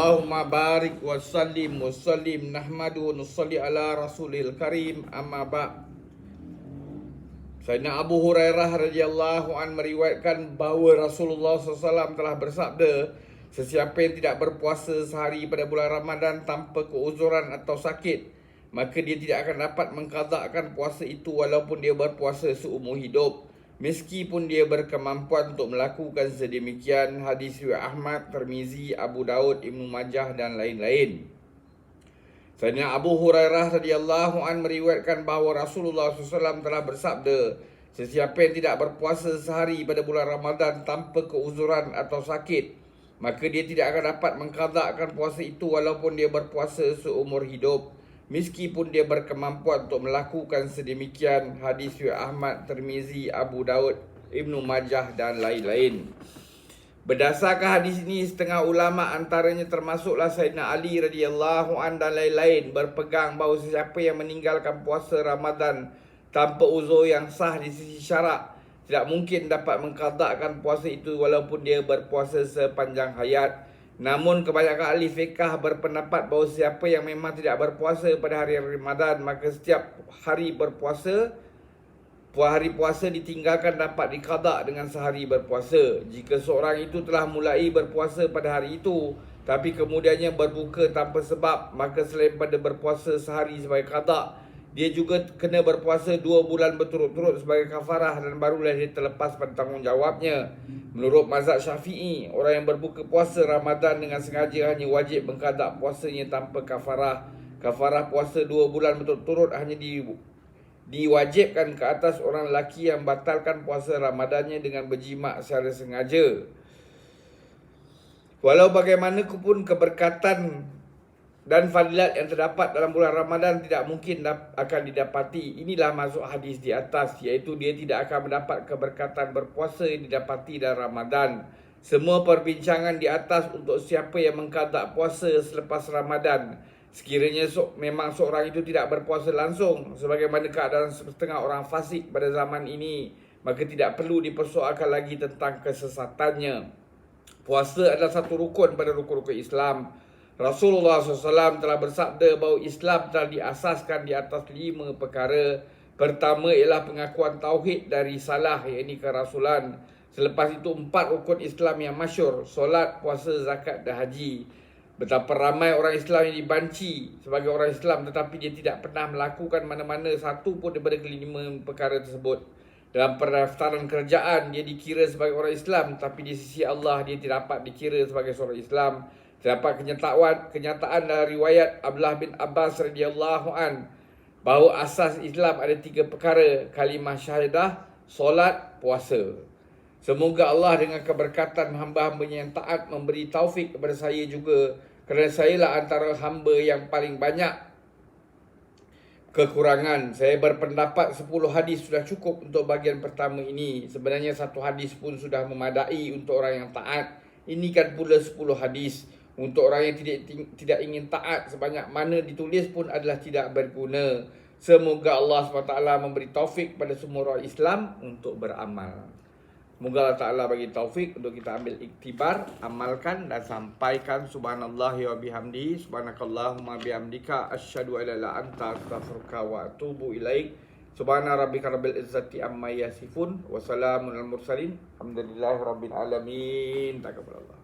Allahumma barik wa sallim nahmadu wa nusalli ala rasulil karim amma ba'. Sayyidina Abu Hurairah radhiyallahu an meriwayatkan bahawa Rasulullah SAW telah bersabda, sesiapa yang tidak berpuasa sehari pada bulan Ramadan tanpa keuzuran atau sakit, maka dia tidak akan dapat mengqada'kan puasa itu walaupun dia berpuasa seumur hidup, meskipun dia berkemampuan untuk melakukan sedemikian. Hadis riwayat Ahmad, Tirmizi, Abu Daud, Ibnu Majah dan lain-lain. Sayyidina Abu Hurairah radhiyallahu an meriwayatkan bahawa Rasulullah SAW telah bersabda, sesiapa yang tidak berpuasa sehari pada bulan Ramadan tanpa keuzuran atau sakit, maka dia tidak akan dapat mengqada'kan puasa itu walaupun dia berpuasa seumur hidup, meskipun dia berkemampuan untuk melakukan sedemikian. Hadis riwayat Ahmad, Tirmizi, Abu Daud, Ibnu Majah dan lain-lain. Berdasarkan hadis ini, setengah ulama antaranya termasuklah Sayyidina Ali radhiyallahu an dan lain-lain berpegang bahawa sesiapa yang meninggalkan puasa Ramadan tanpa uzur yang sah di sisi syarak tidak mungkin dapat mengqada'kan puasa itu walaupun dia berpuasa sepanjang hayat. Namun kebanyakan ahli fiqh berpendapat bahawa siapa yang memang tidak berpuasa pada hari Ramadan, maka setiap hari berpuasa, hari puasa ditinggalkan dapat diqada' dengan sehari berpuasa. Jika seorang itu telah mulai berpuasa pada hari itu tapi kemudiannya berbuka tanpa sebab, maka selain pada berpuasa sehari sebagai qada', dia juga kena berpuasa 2 bulan berturut-turut sebagai kafarah dan barulah dia terlepas pada tanggungjawabnya. Menurut mazhab Syafi'i, orang yang berbuka puasa Ramadan dengan sengaja hanya wajib mengqada' puasanya tanpa kafarah. Kafarah puasa 2 bulan berturut-turut hanya diwajibkan ke atas orang lelaki yang batalkan puasa Ramadannya dengan berjima' secara sengaja. Walau bagaimanapun keberkatan dan fadilat yang terdapat dalam bulan Ramadan tidak mungkin akan didapati. Inilah maksud hadis di atas, iaitu dia tidak akan mendapat keberkatan berpuasa yang didapati dalam Ramadan. Semua perbincangan di atas untuk siapa yang mengqada' puasa selepas Ramadan, sekiranya memang seorang itu tidak berpuasa langsung sebagaimana keadaan setengah orang fasik pada zaman ini, maka tidak perlu dipersoalkan lagi tentang kesesatannya. Puasa adalah satu rukun pada rukun-rukun Islam. Rasulullah SAW telah bersabda bahawa Islam telah diasaskan di atas 5 perkara. Pertama ialah pengakuan tauhid dari risalah, iaitu kerasulan. Selepas itu 4 rukun Islam yang masyhur: solat, puasa, zakat dan haji. Betapa ramai orang Islam yang dibanci sebagai orang Islam tetapi dia tidak pernah melakukan mana-mana satu pun daripada kelima perkara tersebut. Dalam pendaftaran kerjaan dia dikira sebagai orang Islam, tapi di sisi Allah dia tidak dapat dikira sebagai seorang Islam. Terdapat kenyataan dari riwayat Abdullah bin Abbas radhiyallahu an bahawa asas Islam ada 3 perkara: kalimah syahadah, solat, puasa. Semoga Allah dengan keberkatan hamba-hambanya yang taat memberi taufik kepada saya juga, kerana sayalah antara hamba yang paling banyak kekurangan. Saya berpendapat 10 hadis sudah cukup untuk bahagian pertama ini. Sebenarnya 1 hadis pun sudah memadai untuk orang yang taat. Ini kan pula 10 hadis. Untuk orang yang tidak ingin taat, sebanyak mana ditulis pun adalah tidak berguna. Semoga Allah SWT memberi taufik pada semua orang Islam untuk beramal. Semoga Allah Ta'ala bagi taufik untuk kita ambil iktibar, amalkan dan sampaikan. Subhanallah wa bihamdi, subhanakallahumma bihamdika, asyhadu an la ilaha illa anta, astaghfiruka wa atubu ilaik. Subhana rabbika rabbil izzati amma yasifun, wa salamun al mursalin, alhamdulillahi rabbil alamin. Taqabbalallah.